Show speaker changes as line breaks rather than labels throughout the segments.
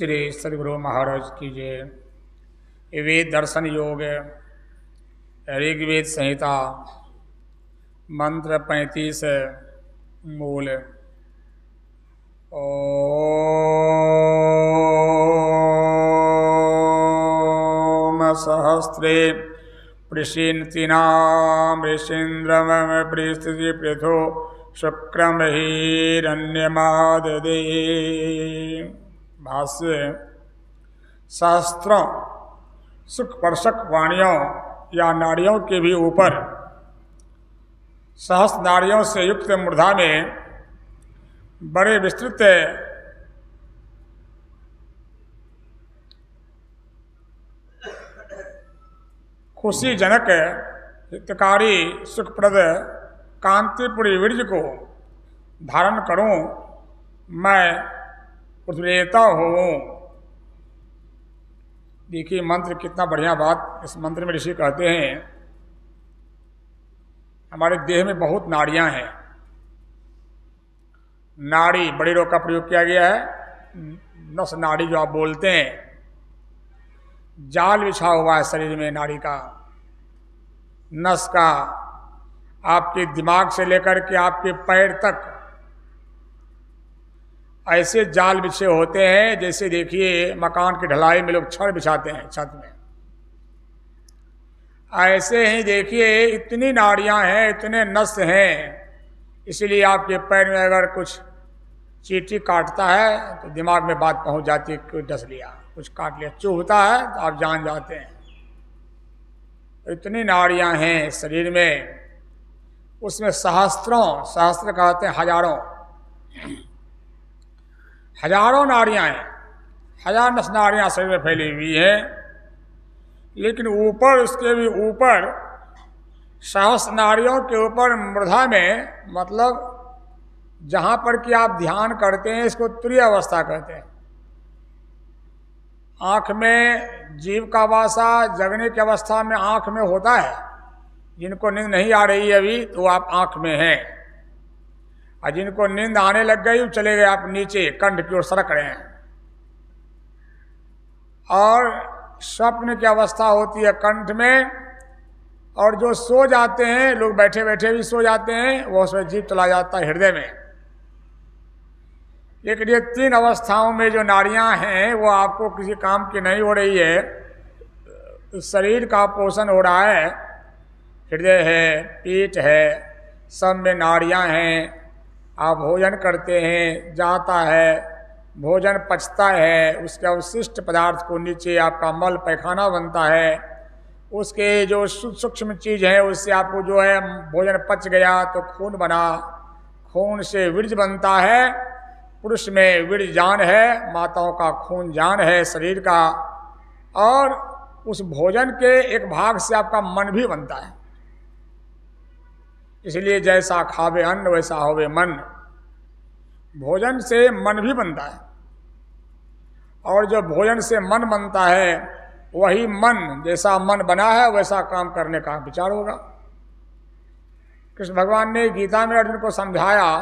श्री सदगुरु महाराज की जय। वेद दर्शन योग ऋग्वेद संहिता मंत्र 35 मूल। ओम सहस्रे पृषिन्तीनां ऋषीन्द्रमं पृष्ठि पृथो शुक्रम हिरण्यमाददे। भाष्य। शास्त्रों सुखपर्शक वाणियों या नाड़ियों के भी ऊपर सहस्त्र नाड़ियों से युक्त मूर्धा में बड़े विस्तृत खुशीजनक हितकारी सुखप्रद कांतिपुरी वीर्य को धारण करूं, मैं उत्प्रेता हूँ। देखिए मंत्र कितना बढ़िया बात। इस मंत्र में ऋषि कहते हैं हमारे देह में बहुत नाड़ियां हैं। नाड़ी बड़ी रोग का प्रयोग किया गया है। नस नाड़ी जो आप बोलते हैं, जाल बिछा हुआ है शरीर में नाड़ी का, नस का। आपके दिमाग से लेकर के आपके पैर तक ऐसे जाल बिछे होते हैं जैसे देखिए मकान की ढलाई में लोग छड़ बिछाते हैं छत में। ऐसे ही देखिए इतनी नाड़ियां हैं, इतने नस हैं। इसलिए आपके पैर में अगर कुछ चींटी काटता है तो दिमाग में बात पहुंच जाती है, कोई डस लिया, कुछ काट लिया, चुभता है तो आप जान जाते हैं। इतनी नाड़ियां हैं शरीर में, उसमें सहस्त्रों, सहस्त्र कहते हैं हजारों, हजारों नाड़ियां हैं। हजार नस नाड़ियां शरीर में फैली हुई हैं। लेकिन ऊपर, उसके भी ऊपर सहस्त्र नाड़ियों के ऊपर मूर्धा में, मतलब जहां पर कि आप ध्यान करते हैं, इसको तुरीय अवस्था कहते हैं। आँख में जीव का वासा जगने की अवस्था में आँख में होता है। जिनको नींद नहीं आ रही है अभी तो आप आँख में हैं, और जिनको नींद आने लग गई चले गए आप नीचे कंठ की ओर सरक रहे हैं। और स्वप्न की अवस्था होती है कंठ में, और जो सो जाते हैं लोग, बैठे बैठे भी सो जाते हैं, वो उसमें जीव चला जाता है हृदय में। लेकिन ये तीन अवस्थाओं में जो नाड़ियां हैं वो आपको किसी काम की नहीं हो रही है। तो शरीर का पोषण हो रहा है, हृदय है, पीठ है, सब में नाड़ियां हैं। आप भोजन करते हैं, जाता है, भोजन पचता है, उसके अवशिष्ट पदार्थ को नीचे आपका मल पैखाना बनता है। उसके जो सूक्ष्म चीज़ है उससे आपको जो है भोजन पच गया तो खून बना, खून से वीर्य बनता है। पुरुष में वीर्य जान है, माताओं का खून जान है शरीर का। और उस भोजन के एक भाग से आपका मन भी बनता है। इसलिए जैसा खावे अन्न वैसा होवे मन। भोजन से मन भी बनता है, और जो भोजन से मन बनता है वही मन, जैसा मन बना है वैसा काम करने का विचार होगा। कृष्ण भगवान ने गीता में अर्जुन को समझाया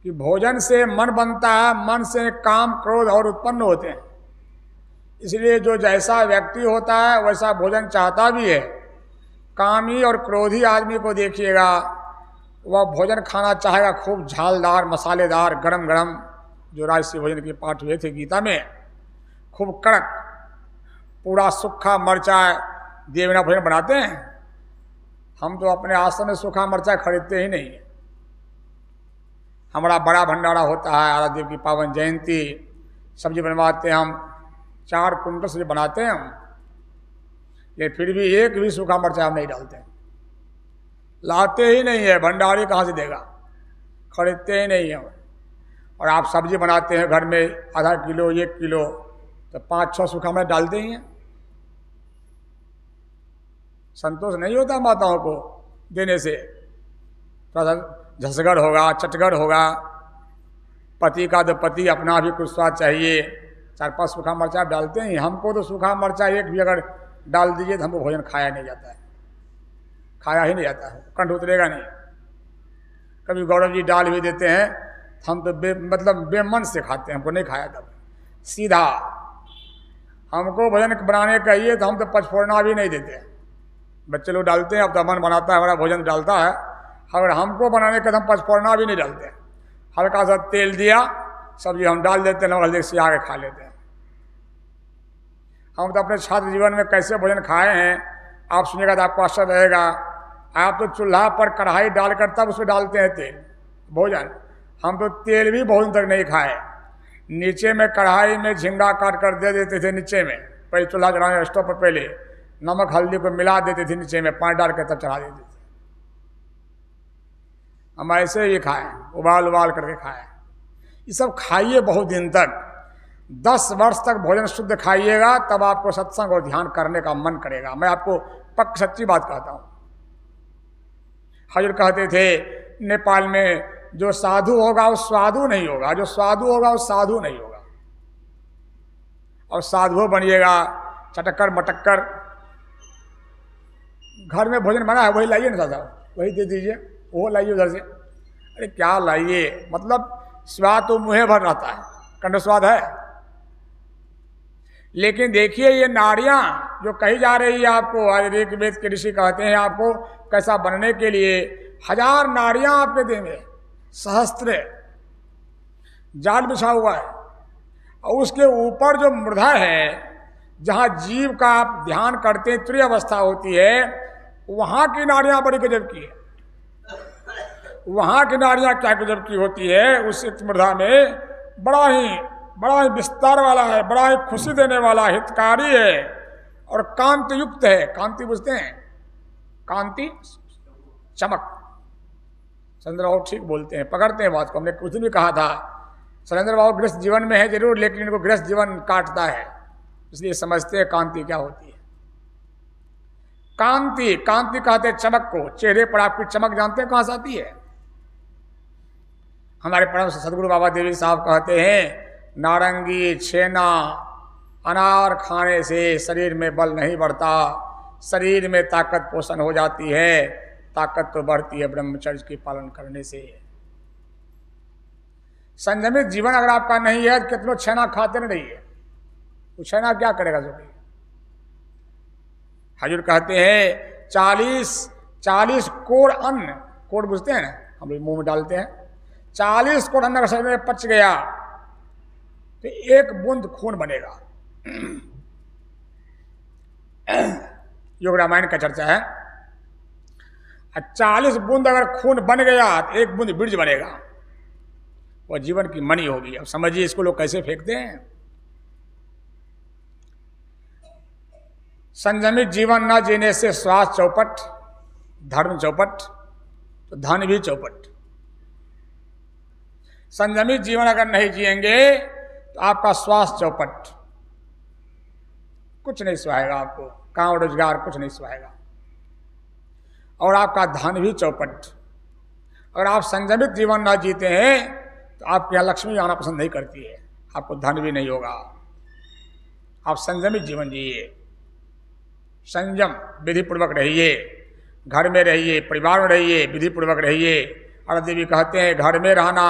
कि भोजन से मन बनता है, मन से काम क्रोध और उत्पन्न होते हैं। इसलिए जो जैसा व्यक्ति होता है वैसा भोजन चाहता भी है। कामी और क्रोधी आदमी को देखिएगा, वह भोजन खाना चाहेगा खूब झालदार, मसालेदार, गरम गरम। जो राजसी भोजन के पाठ हुए थे गीता में, खूब कड़क, पूरा सूखा मरचा दिए बिना भोजन बनाते हैं। हम तो अपने आश्रम में सूखा मरचा खरीदते ही नहीं। हमारा बड़ा भंडारा होता है, आराध्य की पावन जयंती, सब्जी बनवाते हैं हम, 4 कुंटल से बनाते हैं हम। लेकिन फिर भी एक भी सूखा मरचा हम नहीं डालते हैं, लाते ही नहीं है। भंडारी कहाँ से देगा, खरीदते ही नहीं है। और आप सब्जी बनाते हैं घर में, आधा किलो 1 किलो, तो 5-6 सूखा मरचा डालते ही हैं। संतोष नहीं होता माताओं को देने से, थोड़ा सा झसगर होगा, चटगर होगा। पति का तो पति, अपना भी कुछ स्वाद चाहिए। 4-5 सूखा मरचा डालते हैं। हमको तो सूखा मरचा एक भी अगर डाल दीजिए तो हमको भोजन खाया नहीं जाता है, खाया ही नहीं जाता है, कंठ उतरेगा नहीं। कभी गौरव जी डाल भी देते हैं, हम तो मतलब बेमन से खाते हैं, हमको नहीं खाया तब। सीधा। हमको भोजन बनाने कहिए तो हम तो पचफोड़ना भी नहीं देते। बच्चे लोग डालते हैं, अब तो मन बनाता है, हमारा भोजन डालता है। अगर हमको बनाने का तो हम पचफोड़ना भी नहीं डालते। हल्का सा तेल दिया, सब्जी हम डाल देते हैं, नमक हल्दी सिया के खा लेते हैं। हम तो अपने छात्र जीवन में कैसे भोजन खाए हैं आप सुनिएगा तो आपको आश्चर्य रहेगा। आप तो चूल्हा पर कढ़ाई डालकर तब उसमें डालते हैं तेल भोजन। हम तो तेल भी भोजन तक नहीं खाए। नीचे में कढ़ाई में झींगा काट कर दे देते थे नीचे में, पहले चूल्हा चढ़ाने स्टोव पर पहले नमक हल्दी को मिला देते थे नीचे में, पानी डाल के तब चढ़ा देते थे। हम ऐसे ही खाएं, उबाल उबाल करके खाएं। ये सब खाइए बहुत दिन तक, 10 वर्ष तक भोजन शुद्ध खाइएगा, तब आपको सत्संग और ध्यान करने का मन करेगा। मैं आपको पक्की सच्ची बात कहता हूँ। हजूर कहते थे नेपाल में जो साधु होगा वो स्वादु नहीं होगा, जो स्वादु होगा वो साधु नहीं होगा। और साधु बनिएगा चटक्कर मटक्कर। घर में भोजन बना है वही लाइए ना दादा, वही दे दीजिए, वो लाइए उधर से। अरे क्या लाइए, मतलब स्वाद तो मुँह भर रहता है, कंठ स्वाद है। लेकिन देखिए ये नाड़ियाँ जो कही जा रही है आपको, आज ऋग वेद के ऋषि कहते हैं आपको कैसा बनने के लिए 1000 नाड़ियाँ आपके देंगे, सहस्त्र जाल बिछा हुआ है। और उसके ऊपर जो मृदा है, जहाँ जीव का आप ध्यान करते हैं, तुरीय अवस्था होती है, वहाँ की नाड़ियाँ बड़ी गजब की है। वहाँ की नाड़ियाँ क्या गजब की होती है, उस मृदा में बड़ा ही विस्तार वाला है, बड़ा ही खुशी देने वाला, हितकारी है और कांति युक्त है। कांति बुझते हैं, कांति चमक। सरेंद्र बाबू ठीक बोलते हैं, पकड़ते हैं बात को। हमने कुछ दिन भी कहा था सरेंद्र बाबू गृहस्थ जीवन में है जरूर, लेकिन इनको गृहस्थ जीवन काटता है, इसलिए समझते हैं कांति क्या होती है। कांति, कांति कहते हैं चमक को। चेहरे पर आपकी चमक जानते हैं कहां से आती है? हमारे परम सदगुरु बाबा देवी साहब कहते हैं नारंगी छेना अनार खाने से शरीर में बल नहीं बढ़ता, शरीर में ताकत पोषण हो जाती है। ताकत तो बढ़ती है ब्रह्मचर्य के पालन करने से। संयमित जीवन अगर आपका नहीं है, कितनों छेना खाते नहीं है, वो छेना क्या करेगा? जो हजूर कहते हैं 40 कोड़ अन्न, कोड़ बुझते हैं ना, हम लोग मुंह में डालते हैं, 40 कोड़ अन्न अगर शरीर में पच गया तो 1 बूंद खून बनेगा। योग रामायण का चर्चा है। 40 बूंद अगर खून बन गया तो 1 बूंद बीज बनेगा, वह जीवन की मणि होगी। अब समझिए इसको लोग कैसे फेंकते हैं। संयमित जीवन न जीने से स्वास्थ्य चौपट, धर्म चौपट, तो धन भी चौपट। संयमित जीवन अगर नहीं जिएंगे तो आपका स्वास्थ्य चौपट, कुछ नहीं सुहाएगा आपको, काम रोजगार कुछ नहीं सुहाएगा। और आपका धन भी चौपट। अगर आप संयमित जीवन ना जीते हैं तो आपके यहाँ लक्ष्मी आना पसंद नहीं करती है, आपको धन भी नहीं होगा। आप संयमित जीवन जिए, संयम विधि पूर्वक रहिए, घर में रहिए, परिवार में रहिए, विधि पूर्वक रहिए। और देवी कहते हैं घर में रहना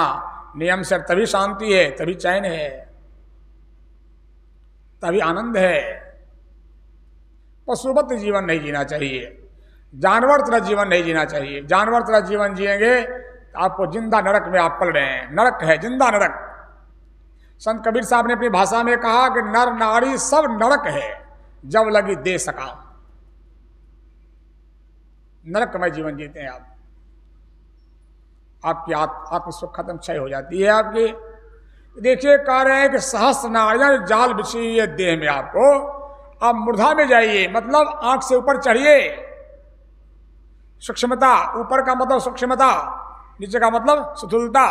नियम से तभी शांति है, तभी चैन है, तभी आनंद है। पशुवत जीवन नहीं जीना चाहिए, जानवर तरह जीवन नहीं जीना चाहिए। जानवर तरह जीवन जिएंगे तो आपको जिंदा नरक में आप पल रहे हैं। नरक है, जिंदा नरक। संत कबीर साहब ने अपनी भाषा में कहा कि नर नारी सब नरक है, जब लगी दे सका। नरकमय जीवन जीते हैं आप, आपकी आत्म सुख खत्म, क्षय हो जाती है आपकी। देखिए कह रहे हैं कि सहस्त्र नाड़ियां जाल बिछी हुई है देह में आपको, आप मूर्धा में जाइए, मतलब आंख से ऊपर चढ़िए। सूक्ष्मता, ऊपर का मतलब सूक्ष्मता, नीचे का मतलब स्थूलता।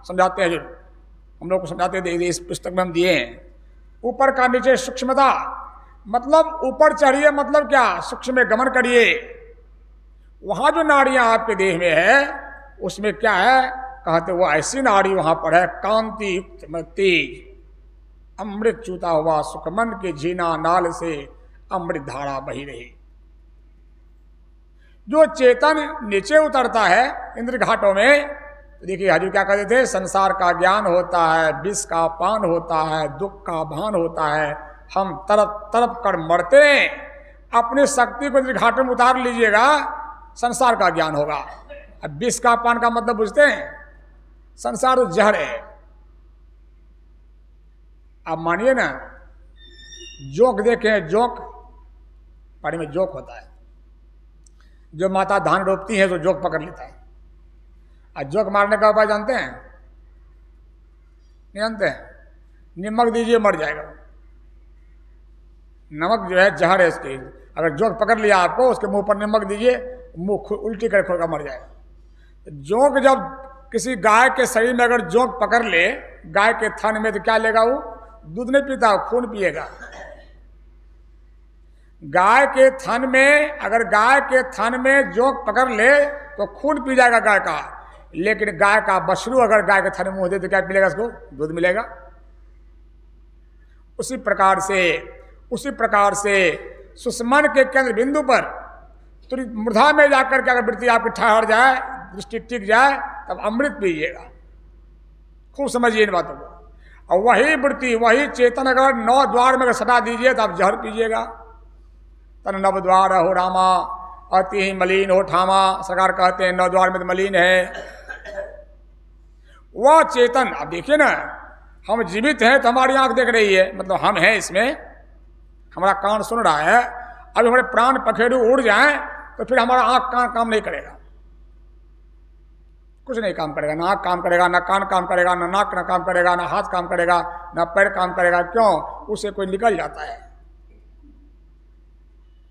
समझाते हैं जो हम लोग को समझाते हैं, इस पुस्तक में हम दिए हैं। ऊपर का नीचे सूक्ष्मता, मतलब ऊपर चढ़िए, मतलब क्या? सूक्ष्म में गमन करिए। वहां जो नाड़ियां आपके देह में है उसमें क्या है? कहते वो ऐसी नाड़ी वहां पर है कांति युक्त में तेज, अमृत चूता हुआ सुखमन के झीना नाल से अमृत धारा बही रही। जो चेतन नीचे उतरता है इंद्र घाटों में, तो देखिए हजूर क्या कहते थे, संसार का ज्ञान होता है, विष का पान होता है, दुख का भान होता है, हम तरप तरप कर मरते हैं, अपनी शक्ति को घाटे में उतार लीजिएगा, संसार का ज्ञान होगा। अब विष का पान का मतलब बुझते हैं, संसार तो जहर है। आप मानिए ना, जोक देखें, जोक पानी में जोक होता है, जो माता धान रोपती है तो जोक पकड़ लेता है। और जोक मारने का उपाय जानते हैं? नहीं जानते हैं? नमक दीजिए मर जाएगा। नमक जो है जहर है इसकी, अगर जोक पकड़ लिया आपको, उसके मुंह पर नमक दीजिए, मुंह उल्टी कर खोल मर जाएगा। जोक जब किसी गाय के शरीर में अगर जोक पकड़ ले, गाय के थन में, तो क्या लेगा वो? दूध नहीं पीता, खून पिएगा। गाय के थन में, अगर गाय के थन में जोक पकड़ ले तो खून पी जाएगा गाय का, लेकिन गाय का बछरू अगर गाय के थन में मुंह दे तो क्या मिलेगा उसको? दूध मिलेगा। उसी प्रकार से सुषमन के केंद्र बिंदु पर तुरंत मूर्धा में जाकर के अगर वृत्ति आपकी ठहर जाए, दृष्टि टिक जाए, तब अमृत पीजिएगा। खूब समझिए इन बातों को। और वही वृत्ति, वही चेतन अगर 9 द्वार में अगर सटा दीजिए तो आप जहर पीजिएगा। तन नव द्वार हो रामा, अति ही मलिन हो ठामा। सरकार कहते हैं 9 द्वार में तो मलिन है। वह चेतन, अब देखिए ना, हम जीवित हैं तो हमारी आंख देख रही है, मतलब हम हैं इसमें, हमारा कान सुन रहा है। अब हमारे प्राण पखेरु उड़ जाएं तो फिर हमारा आंख कान काम नहीं करेगा, कुछ नहीं काम करेगा। ना आंख काम करेगा, ना कान काम करेगा, ना नाक ना काम करेगा, ना हाथ काम करेगा, ना पैर काम करेगा। क्यों? उसे कोई निकल जाता है।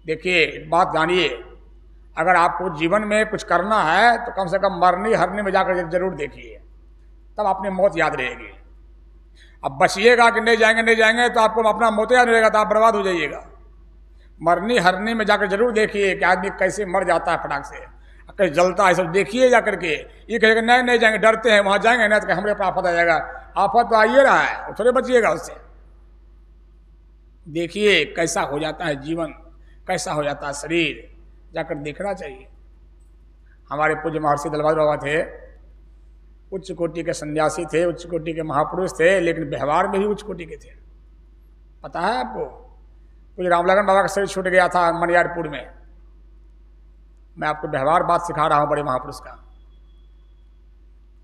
देखिए बात जानिए, अगर आपको जीवन में कुछ करना है तो कम से कम मरनी हरनी में जाकर जरूर देखिए, तब अपनी मौत याद रहेगी। अब बचिएगा कि नहीं जाएंगे तो आपको अपना मौत याद रहेगा, तो आप बर्बाद हो जाइएगा। मरनी हरनी में जाकर जरूर देखिए कि आदमी कैसे मर जाता है फटाक से, कैसे जलता है, सब देखिए जा करके। ये कहेगा नहीं जाएंगे, डरते हैं, वहां जाएंगे ना तो हमारे पर आफत आ जाएगा। आफत तो आइए रहा है, थोड़े बचिएगा उससे। देखिए कैसा हो जाता है जीवन, कैसा हो जाता है शरीर, जाकर देखना चाहिए। हमारे पूज्य महर्षि दलवाज बाबा थे, उच्च कोटि के सन्यासी थे, उच्च कोटि के महापुरुष थे, लेकिन व्यवहार में भी उच्च कोटि के थे। पता है आपको, पूज्य रामलगन बाबा का शरीर छूट गया था मनियारपुर में। मैं आपको व्यवहार बात सिखा रहा हूँ बड़े महापुरुष का।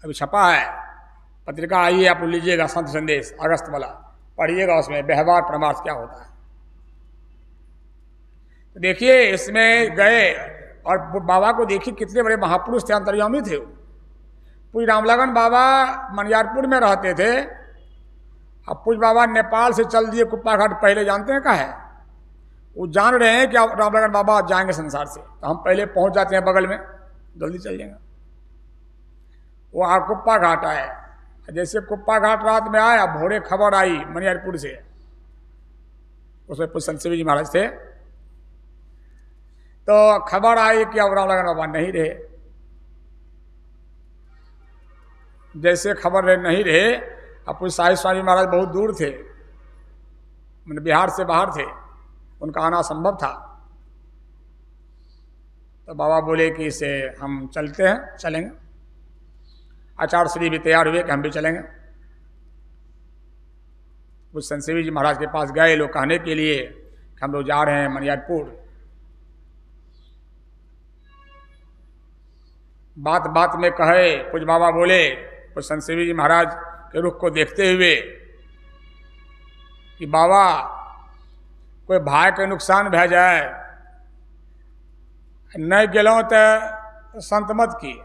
अभी छपा है, पत्रिका आई है, आप लीजिएगा, संत संदेश अगस्त वाला, पढ़िएगा, उसमें व्यवहार परमार्थ क्या होता है। तो देखिए इसमें गए और बाबा को देखिए कितने बड़े महापुरुष थे, अंतर्यामी थे। पूज्य रामलगन बाबा मनियारपुर में रहते थे। अब पूज्य बाबा नेपाल से चल दिए कुप्पा घाट। पहले जानते हैं कहाँ है? वो जान रहे हैं कि रामलगन बाबा जाएंगे संसार से, तो हम पहले पहुंच जाते हैं बगल में, जल्दी चल जाएंगे। वो कुप्पा घाट आए। जैसे कुप्पा घाट रात में आया, भोरे खबर आई मनियारपुर से, उसमें पूज्य संत शिव जी महाराज थे, तो खबर आई कि अब रामलगन बाबा नहीं रहे। जैसे खबर नहीं रहे, अब पूज्य साहिब स्वामी महाराज बहुत दूर थे, मैंने बिहार से बाहर थे, उनका आना संभव था। तो बाबा बोले कि इसे हम चलते हैं, चलेंगे। आचार्य श्री भी तैयार हुए कि हम भी चलेंगे। कुछ संत शिव जी महाराज के पास गए लोग कहने के लिए कि हम लोग जा रहे हैं मनियारपुर। बात बात में कहे, कुछ बाबा बोले, कुछ संत शिव जी महाराज के रुख को देखते हुए कि बाबा कोई भाई के नुकसान भै जाए, नहीं गेलों तो संत मत की।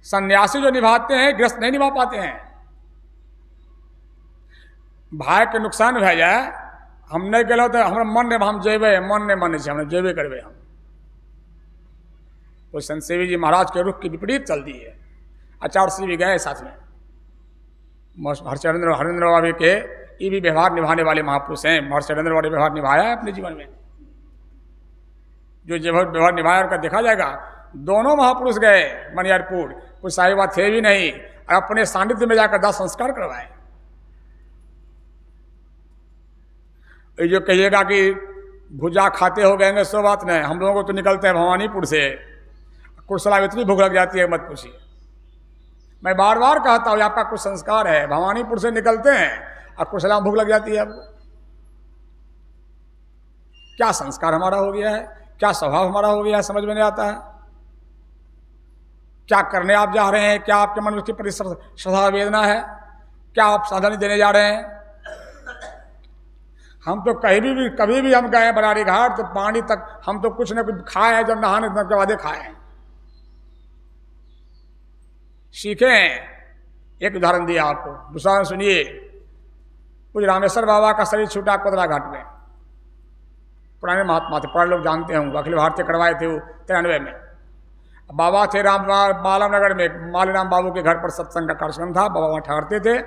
सन्यासी जो निभाते हैं, गृहस्थ नहीं निभा पाते हैं। भाई के नुकसान भै जाए, हम नहीं गेलों तो हमारा मन नहीं, हम जेबे, मन नहीं माने से, हम जेबे करबे। हम वो संत शिव जी महाराज के रुख की विपरीत चल दी है। आचार्य श्री भी गए साथ में। हरिश्चंद्र हरेंद्र बाबा के ये भी व्यवहार निभाने वाले महापुरुष हैं। हरिश्चंद्र बाबा व्यवहार निभाया है अपने जीवन में, जो व्यवहार निभाया उनका देखा जाएगा। दोनों महापुरुष गए मनियारपुर, कुछ साहिबा थे भी नहीं, और अपने सानिध्य में जाकर 10 संस्कार करवाए। ये जो कहिएगा कि भुजा खाते हो गएंगे, सो बात नहीं। हम लोगों को तो निकलते हैं भवानीपुर से, कुशला इतनी भूख लग जाती है मत पूछिए। मैं बार बार कहता हूँ आपका कुछ संस्कार है, भवानीपुर से निकलते हैं और कुशला में भूख लग जाती है आपको। क्या संस्कार हमारा हो गया है, क्या स्वभाव हमारा हो गया है, समझ में नहीं आता है। क्या करने आप जा रहे हैं, क्या आपके मन में उसके प्रति श्रद्धा वेदना है, क्या आप साधन देने जा रहे हैं। हम तो कभी भी हम गए बरारी घाट तो पानी तक हम तो कुछ न कुछ खाए हैं, जब नहाने के बाद खाए हैं, सीखे हैं। एक उदाहरण दिया आपको, दूसरा सुनिए। कुछ रामेश्वर बाबा का शरीर छूटा कोदरा घाट में, पुराने महात्मा थे, पुराने लोग जानते होंगे, अखिल भारतीय करवाए थे वो 93 में। बाबा थे बालानगर में, मालीराम बाबू के घर पर सत्संग का कार्यक्रम था, बाबा वहाँ ठहरते थे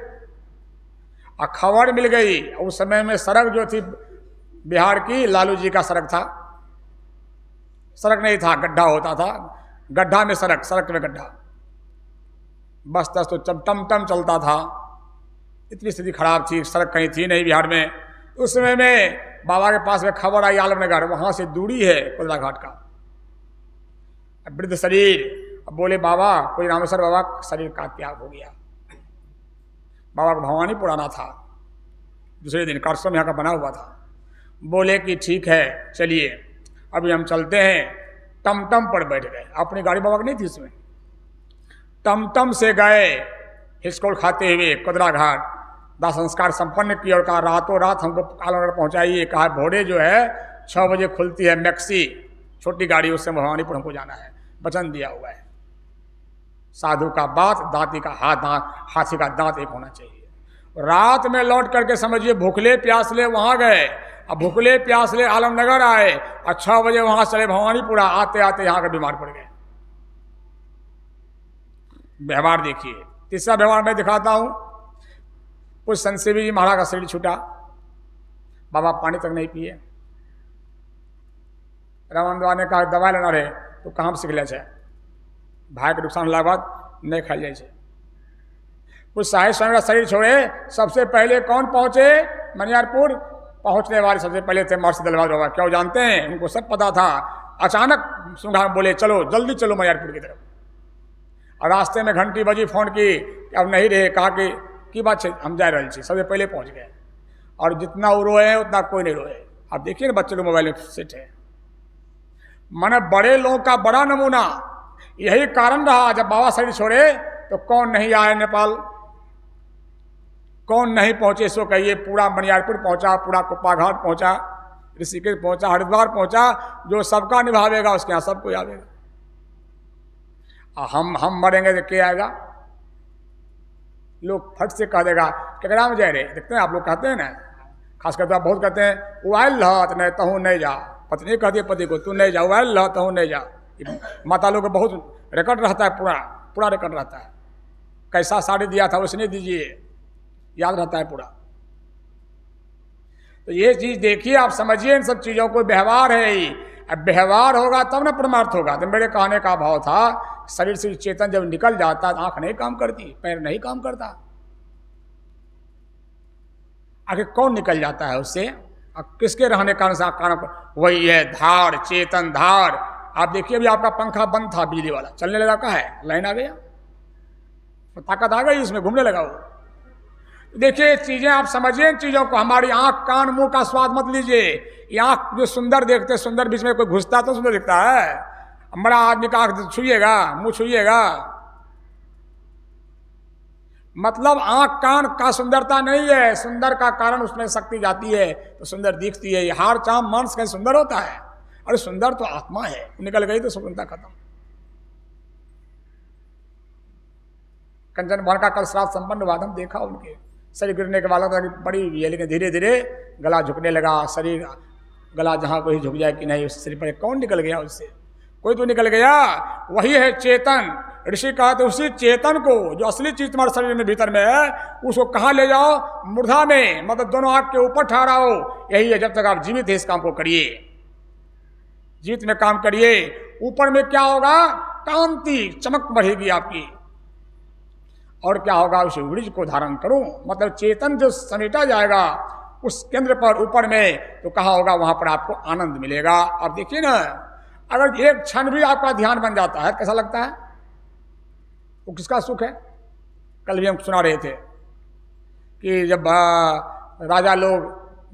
और खबर मिल गई। उस समय में सड़क जो थी बिहार की, लालू जी का सड़क था, सड़क नहीं था, गड्ढा होता था, गड्ढा में सड़क, सड़क में गड्ढा, बस तस तो टम टम चलता था, इतनी स्थिति खराब थी, सड़क कहीं थी नहीं बिहार में। उस समय में बाबा के पास में खबर आई आलमनगर, वहाँ से दूरी है कोदरा घाट का, वृद्ध शरीर। अब बोले बाबा, कोई रामेश्वर बाबा शरीर का त्याग हो गया। बाबा को भवानीपुर आना था, दूसरे दिन कार्यक्रम यहाँ का बना हुआ था। बोले कि ठीक है चलिए अभी हम चलते हैं। टमटम पर बैठ गए, अपनी गाड़ी बाबा की नहीं थी उसमें, टमटम से गए हिचकोल खाते हुए कोदरा घाट। दाह संस्कार संपन्न किया और कहा रातों रात हमको आलमनगर पहुंचाइए। कहा भोरे जो है 6 बजे खुलती है मैक्सी छोटी गाड़ी, उससे भवानीपुर हमको जाना है, वचन दिया हुआ है। साधु का बात, दांती का हाथी का दांत एक होना चाहिए। रात में लौट करके समझिए भूखले प्यासले वहां गए, अब भूखले प्यासले आलमनगर आए और 6 बजे वहां चले भवानीपुरा। आते आते यहाँ के बीमार पड़ गए। व्यवहार देखिए। तीसरा व्यवहार मैं दिखाता हूं। कुछ संतसेवी जी महाराज का शरीर छूटा, बाबा पानी तक नहीं पिए। रामन बाबा ने कहा दवाई लेना रहे तो कहाँ सीख ले, भाई के नुकसान होला बाद नहीं खाई जाए। कुछ साहिब स्वामी का शरीर छोड़े, सबसे पहले कौन पहुंचे मनियारपुर? पहुंचने वाले सबसे पहले थे महर्षि दलवाद बाबा। क्यों जानते हैं? उनको सब पता था। अचानक सुंघा बोले चलो जल्दी चलो मनियारपुर की तरफ। और रास्ते में घंटी बजी, फोन की, अब नहीं रहे। कहा कि बात है हम जा रहे थे, सबसे पहले पहुंच गए। और जितना वो रोए उतना कोई नहीं रोए। अब देखिए ना बच्चे लोग मोबाइल में सेट है। माने बड़े लोगों का बड़ा नमूना। यही कारण रहा जब बाबा शरीर छोड़े तो कौन नहीं आए नेपाल, कौन नहीं पहुंचे सो कहिए। पूरा मनियारपुर पहुंचा, पूरा कुप्पा घाट पहुंचा, ऋषिकेश पहुंचा, हरिद्वार पहुंचा। जो सबका निभावेगा उसके यहाँ सब कोई आवेगा। हम मरेंगे तो क्या आएगा? लोग फट से कह देगा केकरा में जाए रे। देखते हैं आप लोग कहते हैं ना, खासकर तो आप बहुत कहते हैं वो आयल लहत नहीं तहूँ नहीं जा। पत्नी कहती है पति को तू नहीं जा, वो आयल लहत तहूँ नहीं जा। माता लोग को बहुत रिकॉर्ड रहता है, पूरा रिकॉर्ड रहता है। कैसा साड़ी दिया था उसने दीजिए, याद रहता है पूरा। तो ये चीज देखिए, आप समझिए इन सब चीजों को। व्यवहार है ही, अब व्यवहार होगा तब ना परमार्थ होगा। तो मेरे कहने का भाव था शरीर से चेतन जब निकल जाता, आंख नहीं काम करती, पैर नहीं काम करता, आखिर कौन निकल जाता है उससे? अब किसके रहने कारण से कारण वही है धार, चेतन धार। आप देखिए अभी आपका पंखा बंद था बिजली वाला, चलने लगा का है, लाइन आ गया तो ताकत आ गई, उसमें घूमने लगा वो। देखिए चीजें आप समझिए इन चीजों को। हमारी आंख कान मुंह का स्वाद मत लीजिए। ये आंख जो सुंदर देखते, सुंदर बीच में कोई घुसता तो सुंदर दिखता है। बड़ा आदमी का आंख छुइएगा, मुंह छुइएगा, मतलब आंख कान का सुंदरता नहीं है। सुंदर का कारण उसमें शक्ति जाती है तो सुंदर दिखती है। ये हार चाम मांस कहीं सुंदर होता है? अरे सुंदर तो आत्मा है, निकल गई तो सुंदरता खत्म। कंचन भर का कल श्राद्ध संपन्न हुआ, हम देखा उनके शरीर गिरने के बाद बड़ी हुई है, लेकिन धीरे धीरे गला झुकने लगा। शरीर गला जहाँ कोई झुक जाए कि नहीं, उस शरीर पर कौन निकल गया उससे? कोई तो निकल गया। वही है चेतन। ऋषि कहते उसी चेतन को, जो असली चीज तुम्हारे शरीर में भीतर में है, उसको कहाँ ले जाओ? मूर्धा में, मतलब दोनों आंख के ऊपर ठहराओ। यही है, जब तक आप जीवित है इस काम को करिए, जीवित में काम करिए। ऊपर में क्या होगा? कांति, चमक बढ़ेगी आपकी। और क्या होगा? उस वृक्ष को धारण करो, मतलब चेतन जो समेटा जाएगा उस केंद्र पर ऊपर में, तो कहा होगा वहां पर आपको आनंद मिलेगा। अब देखिए ना, अगर एक क्षण भी आपका ध्यान बन जाता है कैसा लगता है? वो किसका सुख है? कल भी हम सुना रहे थे कि जब राजा लोग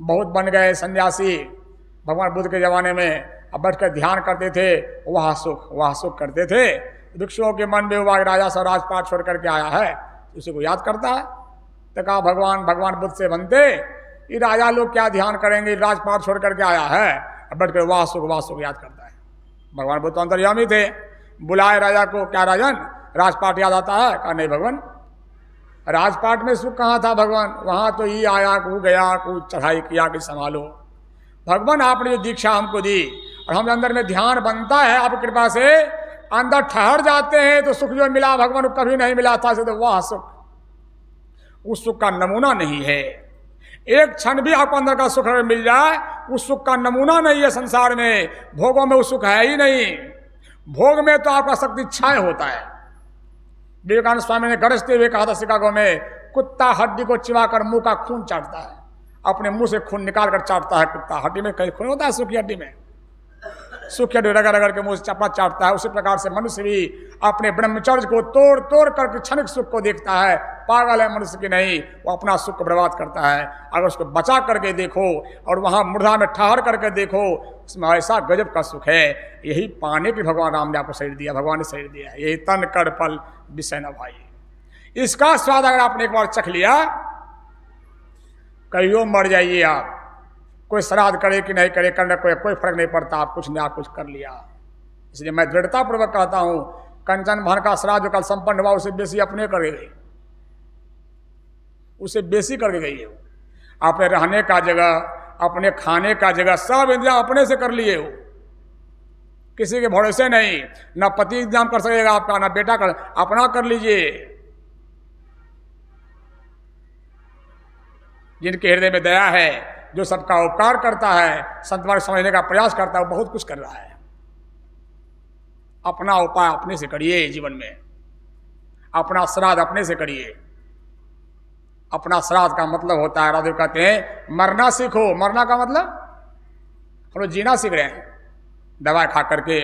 बहुत बन गए सन्यासी भगवान बुद्ध के ज़माने में, अब बैठ कर ध्यान करते थे, वह सुख करते थे। भिक्षुओं के मन में हुआ राजा सब राजपाट छोड़ करके आया है, उसी को याद करता है। तो कहा भगवान बुद्ध से बनते, ये राजा लोग क्या ध्यान करेंगे, राजपाट छोड़ करके आया है, अब बैठ कर वाह सुख याद करता है। भगवान बुद्ध तो अंतर्यामी थे, बुलाए राजा को, क्या राजन राजपाट याद आता है? कहा नहीं भगवान, राजपाट में सुख कहाँ था भगवान, वहाँ तो ये आया को गया को चढ़ाई किया कि संभालो। भगवान आपने जो दीक्षा हमको दी और हम अंदर में ध्यान बनता है आपकी कृपा से, अंदर ठहर जाते हैं तो सुख जो मिला भगवान को कभी नहीं मिला था, तो वह सुख उस सुख का नमूना नहीं है। एक क्षण भी आपको अंदर का सुख मिल जाए, उस सुख का नमूना नहीं है संसार में। भोगों में उस सुख है ही नहीं। भोग में तो आपका शक्ति क्षय होता है। विवेकानंद स्वामी ने गरजते हुए कहा था शिकागो में, कुत्ता हड्डी को चिबाकर मुंह का खून चाटता है, अपने मुंह से खून निकाल कर चाटता है कुत्ता। हड्डी में कहीं खून होता है? सूखी हड्डी में सूखी हड्डी रगड़ के मुंह से चपड़ा चाटता है। उसी प्रकार से मनुष्य भी अपने ब्रह्मचर्य को तोड़ तोड़ करके क्षणिक सुख को देखता है। पागल है मनुष्य की नहीं, वो अपना सुख बर्बाद करता है। अगर उसको बचा करके देखो और वहाँ मुर्दा में ठहर करके देखो, उसमें ऐसा गजब का सुख है। यही पाने की भगवान राम ने आपको शरीर दिया, भगवान ने शरीर दिया है। यही तन कर फल विषय न भाई। इसका स्वाद अगर आपने एक बार चख लिया, कहियो मर जाइए आप, कोई श्राद्ध करे कि नहीं करे, करने कोई फर्क नहीं पड़ता। आप कुछ नहीं, आप कुछ कर लिया। इसलिए मैं दृढ़तापूर्वक कहता हूँ, कंचन भान का श्राद्ध जो कल संपन्न हुआ, उसे बेसी अपने करके गई, उसे बेसी करके गई है। अपने रहने का जगह, अपने खाने का जगह, सब इंतजाम अपने से कर लिए हो, किसी के भरोसे नहीं। ना पति इंतजाम कर सकेगा आपका, ना बेटा कर, अपना कर लीजिए। जिनके हृदय में दया है, जो सबका उपकार करता है, संतवार समझने का प्रयास करता है, वो बहुत कुछ कर रहा है। अपना उपाय अपने से करिए जीवन में, अपना श्राद्ध अपने से करिए। अपना श्राद्ध का मतलब होता है, राधे कहते हैं मरना सीखो। मरना का मतलब हम लोग जीना सीख रहे हैं, दवा खा करके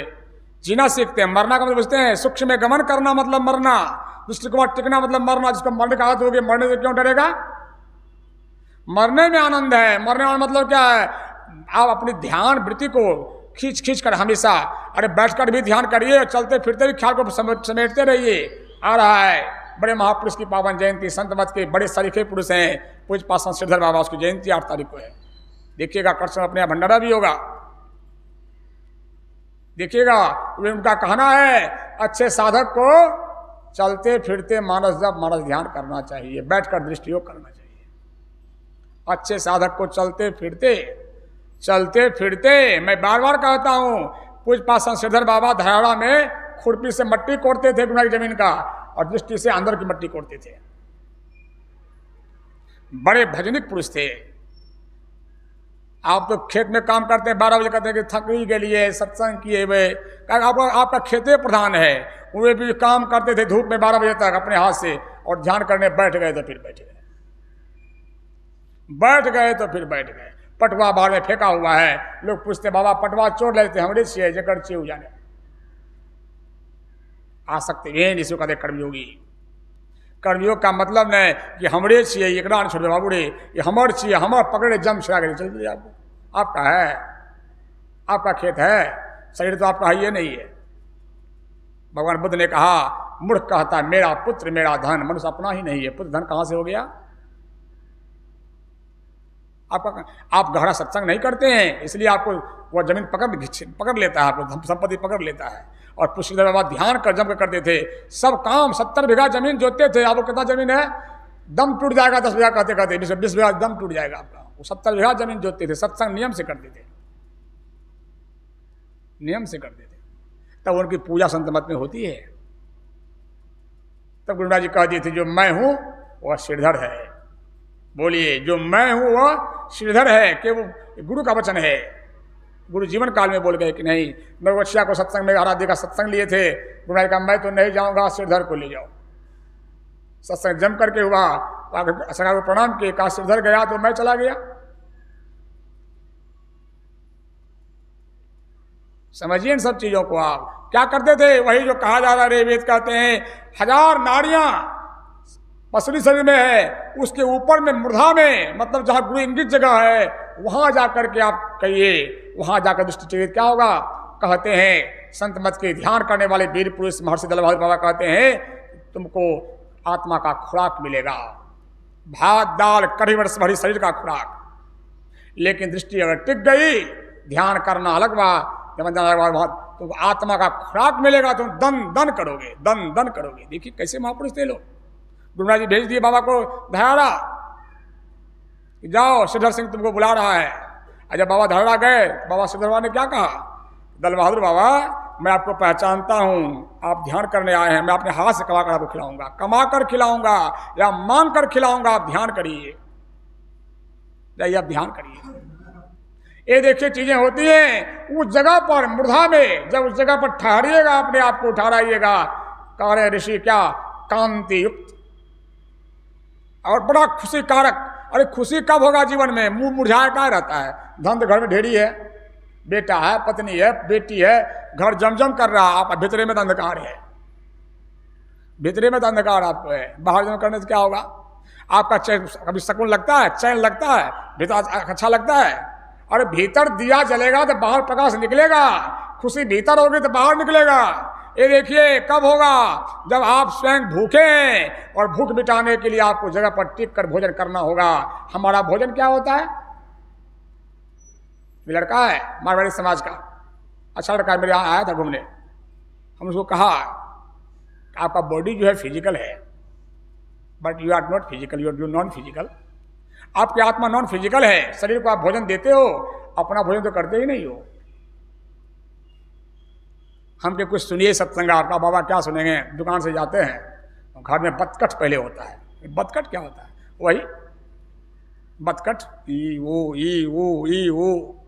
जीना सीखते हैं। मरना का मतलब बुझते हैं, सूक्ष्म में गमन करना मतलब मरना, दूसरे के बाद टिकना मतलब मरना। जिसको मरने का आदत होगी, मरने से क्यों डरेगा? मरने में आनंद है। मरने का मतलब क्या है? आप अपनी ध्यान वृत्ति को खींच कर हमेशा, अरे बैठकर भी ध्यान करिए, चलते फिरते भी ख्याल को समेटते रहिए। आ रहा है बड़े महापुरुष की पावन जयंती, संत मत के बड़े सरीखे पुरुष हैं, पूज्य पासन श्रीधर बाबा, उसकी जयंती 8 तारीख को है। देखिएगा, कृष्ण अपने यहाँ भंडारा भी होगा, देखिएगा। उनका कहना है, अच्छे साधक को चलते फिरते मानस ध्यान करना चाहिए, बैठकर दृष्टियोग करना चाहिए। अच्छे साधक को चलते फिरते, मैं बार बार कहता हूँ, पूज्य पासन श्रीधर बाबा धराड़ा में खुरपी से मट्टी कोड़ते थे गुना की जमीन का, और दृष्टि से अंदर की मट्टी कोड़ते थे। बड़े भजनिक पुरुष थे। आप तो खेत में काम करते हैं, 12 बजे कहते हैं कि थकड़ी के लिए सत्संग किए हुए, आपका खेते प्रधान है। वे भी काम करते थे धूप में 12 बजे तक अपने हाथ से, और ध्यान करने बैठ गए तो फिर बैठ गए, बैठ गए। पटवा बाहर में फेंका हुआ है, लोग पूछते बाबा पटवा चोर लेते हमरे छिए जकर चिव जाने आ सकते हैं। इसको कहते कर्मयोगी। कर्मयोग का मतलब नहीं कि हमरे छिए एकरा छोड़ बाबू रे, ये हमर छिए, हमर पकड़े जम छिड़ा के चल दिए। आपका है, आपका खेत है, शरीर तो आपका है, ये नहीं है। भगवान बुद्ध ने कहा, मूर्ख कहता है मेरा पुत्र मेरा धन, मनुष्य अपना ही नहीं है। पुत्र धन कहाँ से हो गया? आप गहरा सत्संग नहीं करते हैं, इसलिए आपको वह जमीन पकड़ लेता है, आपको संपत्ति पकड़ लेता है। और पुष्कर बाबा ध्यान कर जम करते थे, सब काम 70 बीघा जमीन जोतते थे। आपको कितना जमीन है? दम टूट जाएगा 10 बीघा कहते 20 बीघा दम टूट जाएगा आपका। वो 70 बीघा जमीन जोतते थे, सत्संग नियम से करते थे, नियम से करते थे। तब उनकी पूजा संत मत में होती है। तब गुरुनाथ जी कह दिए थे, जो मैं हूं वह श्रीधर है। बोलिए, जो मैं हूं वह श्रीधर है, कि वो गुरु का वचन है। गुरु जीवन काल में बोल गए कि नहीं, नरवशिया को सत्संग में आराध्य का सत्संग लिए थे। गुरुनाथ का मैं तो नहीं जाऊंगा, श्रीधर को ले जाओ। सत्संग जम करके हुआ, को प्रणाम किए, कहा श्रीधर गया तो मैं चला गया। समझिए इन सब चीज़ों को। आप क्या करते थे? वही जो कहा जा रहा है, वेद कहते हैं 1000 नाड़ियाँ पसली शरीर में है, उसके ऊपर में मूर्धा में, मतलब जहाँ गुरु इंगित जगह है, वहाँ जाकर के आप कहिए, वहाँ जाकर दृष्टि चिकित क्या होगा? कहते हैं संत मत के ध्यान करने वाले वीर पुरुष महर्षि दल बहादुर बाबा कहते हैं तुमको आत्मा का खुराक मिलेगा, भात दाल कढ़ी वर्ष भरी शरीर का खुराक। लेकिन दृष्टि अगर टिक गई, ध्यान करना अलग बात, तो आत्मा का खुराक मिलेगा, तुम दन दन करोगे, दन दन करोगे। देखिए कैसे महापुरुष थे लोग। गुरु महाराज जी भेज दिए बाबा को धराड़ा, जाओ श्रीधर सिंह तुमको बुला रहा है। जब बाबा धराड़ा गए, बाबा श्रीधर बाबा ने क्या कहा? दल बहादुर बाबा, मैं आपको पहचानता हूँ, आप ध्यान करने आए हैं, मैं अपने हाथ से कमा कर आपको खिलाऊंगा, कमा कर खिलाऊंगा या मांग कर खिलाऊंगा, आप ध्यान करिए, जाइए आप ध्यान करिए। ये देखिए चीजें होती हैं उस जगह पर मूर्धा में, जब उस जगह पर ठहरिएगा, अपने आप को ठहराइएगा, कह रहे ऋषि क्या कांति युक्त और बड़ा खुशी कारक। अरे खुशी कब होगा जीवन में? मुंह मुरझाया क्या रहता है? धन तो घर में ढेरी है, बेटा है, पत्नी है, बेटी है, घर जमजम कर रहा, आप भीतरे में तो अंधकार है, भीतरे में तो अंधकार आपको है। बाहर जम करने से क्या होगा? आपका चैन कभी सुकून लगता है, चैन लगता है, भीतर अच्छा लगता है। अरे भीतर दिया जलेगा तो बाहर प्रकाश निकलेगा, खुशी भीतर होगी तो बाहर निकलेगा। ये देखिए कब होगा? जब आप स्वयं भूखे हैं और भूख मिटाने के लिए आपको जगह पर टिक कर भोजन करना होगा। हमारा भोजन क्या होता है? लड़का है मारवाड़ी समाज का, अच्छा लड़का मेरे यहाँ आया था घूमने, हम उसको कहा आपका बॉडी जो है फिजिकल है, but you are not physical, you are non physical. आपकी आत्मा नॉन फिजिकल है। शरीर को आप भोजन देते हो, अपना भोजन तो करते ही नहीं हो। हम के कुछ सुनिए सत्संग आपका, बाबा क्या सुनेंगे? दुकान से जाते हैं, घर में बतकट पहले होता है। बतकट क्या होता है? वही बतकट, ई वो।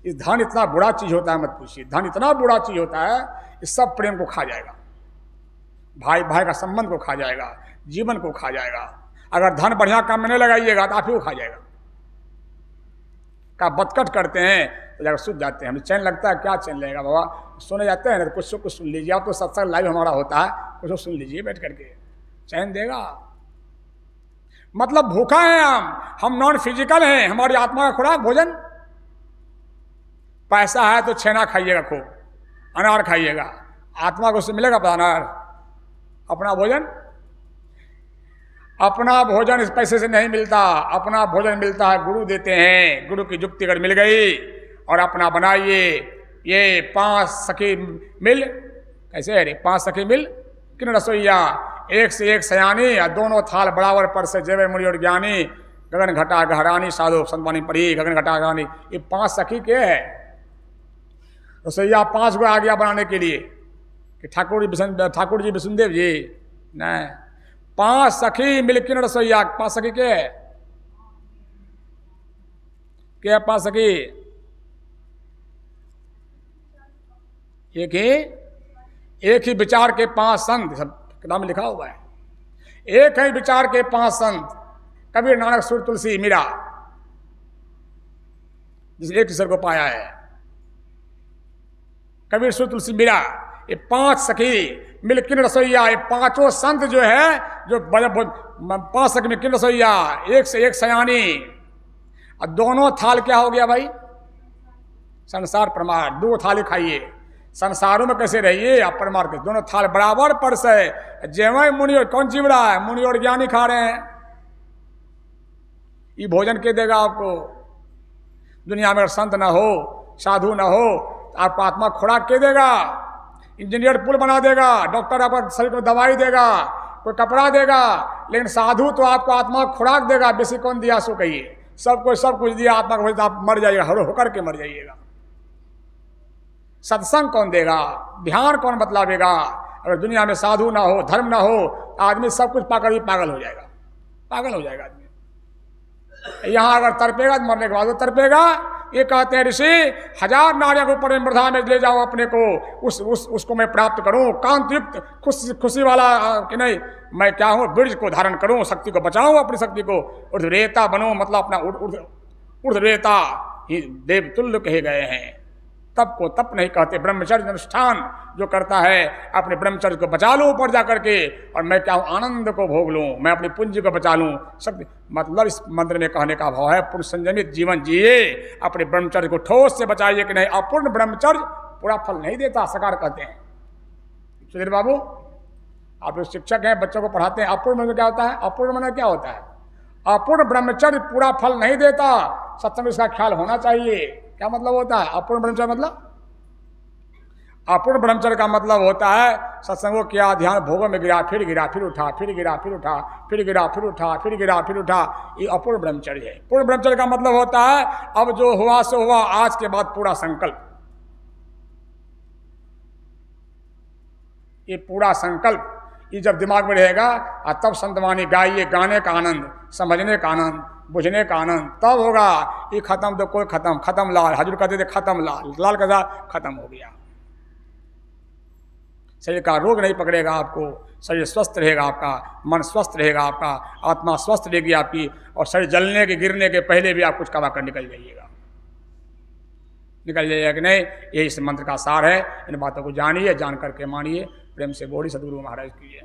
इस धन इतना बुरा चीज होता है, मत पूछिए। धन इतना बुरा चीज होता है, इस सब प्रेम को खा जाएगा, भाई भाई का संबंध को खा जाएगा, जीवन को खा जाएगा। अगर धन बढ़िया काम में नहीं लगाइएगा तो आप ही को खा जाएगा। का बतकट करते हैं तो जाकर सुध जाते हैं। हमें चैन लगता है, क्या चैन लगेगा बाबा? सोने जाते हैं ना, तो कुछ सुन लीजिए। आप तो सत्संग लाइव हमारा होता है, कुछ सुन लीजिए बैठ करके, चैन देगा। मतलब भूखा है हम नॉन फिजिकल हैं, हमारी आत्मा का खुराक भोजन। पैसा है तो छेना खाइएगा, खूब अनार खाइएगा, आत्मा को उससे मिलेगा अनार। अपना भोजन, अपना भोजन इस पैसे से नहीं मिलता, अपना भोजन मिलता है गुरु देते हैं। गुरु की जुक्ति अगर मिल गई और अपना बनाइए। ये 5 सखी मिल, कैसे है रे? 5 सखी मिल किन रसोईया, एक से एक सयानी, और दोनों थाल बराबर पर से जेवे मुनि और ज्ञानी, गगन घटा गहरानी साधु संतवानी परी, गगन घटा गहरानी। ये 5 सखी के है रसोईया, 5 गो आ गया बनाने के लिए कि ठाकुर जी विष्णुदेव जी नहीं, 5 सखी मिलकिन रसोईया। 5 सखी के है? क्या 5 सखी? एक ही विचार के 5 संत, सब किताब में लिखा हुआ है। एक ही विचार के 5 संत, कबीर नानक सूर तुलसी मीरा, जिस एक ईश्वर को पाया है। कबीर सूर तुलसी मीरा, ये 5 सखी मिलकिन रसोईया। ये 5 संत जो है, जो 5 सखी मिलकिन रसोईया, एक से एक सयानी, और दोनों थाल क्या हो गया भाई? संसार परमार्थ। 2 थाली खाइए, संसारों में कैसे रहिए आप परमार्थ के। दोनों थाल बराबर पर से जेवै मुनि और कौन जीव रहा है? मुनि और ज्ञानी खा रहे हैं। ये भोजन के देगा आपको? दुनिया में अगर संत ना हो, साधु ना हो, तो आपको आत्मा खुराक के देगा? इंजीनियर पुल बना देगा, डॉक्टर आपका शरीर को दवाई देगा, कोई कपड़ा देगा, लेकिन साधु तो आपको आत्मा खुराक देगा। बेसी कौन दिया सो कहिए? सब कुछ दिया, आत्मा को आप मर जाइएगा, हर होकर के मर जाइएगा। सत्संग कौन देगा? ध्यान कौन बतलावेगा? अगर दुनिया में साधु ना हो, धर्म ना हो, आदमी सब कुछ पाकर ही पागल हो जाएगा, पागल हो जाएगा आदमी। यहाँ अगर तड़पेगा तो मरने के बाद वो तड़पेगा। ये कहते हैं ऋषि, 1000 नारियों के ऊपर मृदा में ले जाओ अपने को, उसको मैं प्राप्त करूं, कांतियुक्त खुशी वाला कि नहीं, मैं क्या हूँ, बीज को धारण करूं, शक्ति को बचाऊं, अपनी शक्ति को ऊर्ध्वरेता बनूं। मतलब अपना ऊर्ध्वरेता ही देवतुल्य कहे गए हैं। तप को तप नहीं कहते। ब्रह्मचर्य अनुष्ठान जो करता है अपने ब्रह्मचर्य को बचा लो ऊपर जा करके, और मैं क्या हूँ, आनंद को भोग लूँ, मैं अपनी पूंजी को बचा लूँ। सब मतलब इस मंत्र में कहने का भाव है पूर्ण संयमित जीवन जिए, अपने ब्रह्मचर्य को ठोस से बचाइए कि नहीं। अपूर्ण ब्रह्मचर्य पूरा फल नहीं देता, सरकार कहते हैं। सुधीर बाबू, आप लोग शिक्षक हैं, बच्चों को पढ़ाते हैं, अपूर्ण ब्रह्मचर्य क्या होता है? अपूर्ण मतलब क्या होता है? अपूर्ण ब्रह्मचर्य पूरा फल नहीं देता। सत्संग इसका ख्याल होना चाहिए। क्या मतलब होता है अपूर्ण ब्रह्मचर्य? मतलब अपूर्ण ब्रह्मचर्य का मतलब होता है सत्संगों किया, ध्यान भोगों में गिरा, फिर गिरा, फिर उठा, फिर गिरा, फिर उठा, फिर गिरा, फिर उठा, फिर गिरा, फिर उठा। ये अपूर्ण ब्रह्मचर्य है। पूर्ण ब्रह्मचर्य का मतलब होता है अब जो हुआ सो हुआ, आज के बाद पूरा संकल्प। ये पूरा संकल्प ये जब दिमाग में रहेगा, और तब संतवाणी गाइए, गाने का आनंद, समझने का आनंद, बुझने का आनंद तब होगा। ये खत्म तो कोई खत्म, खत्म लाल, हजूर कहते थे खत्म लाल, लाल का खत्म हो गया। शरीर का रोग नहीं पकड़ेगा आपको, शरीर स्वस्थ रहेगा आपका, मन स्वस्थ रहेगा आपका, आत्मा स्वस्थ रहेगी आपकी, और शरीर जलने के गिरने के पहले भी आप कुछ कमा कर निकल जाइएगा। निकल जाइएगा कि नहीं? ये इस मंत्र का सार है। इन बातों को जानिए, जान करके मानिए। प्रेम से बोली सद्गुरु महाराज की जय।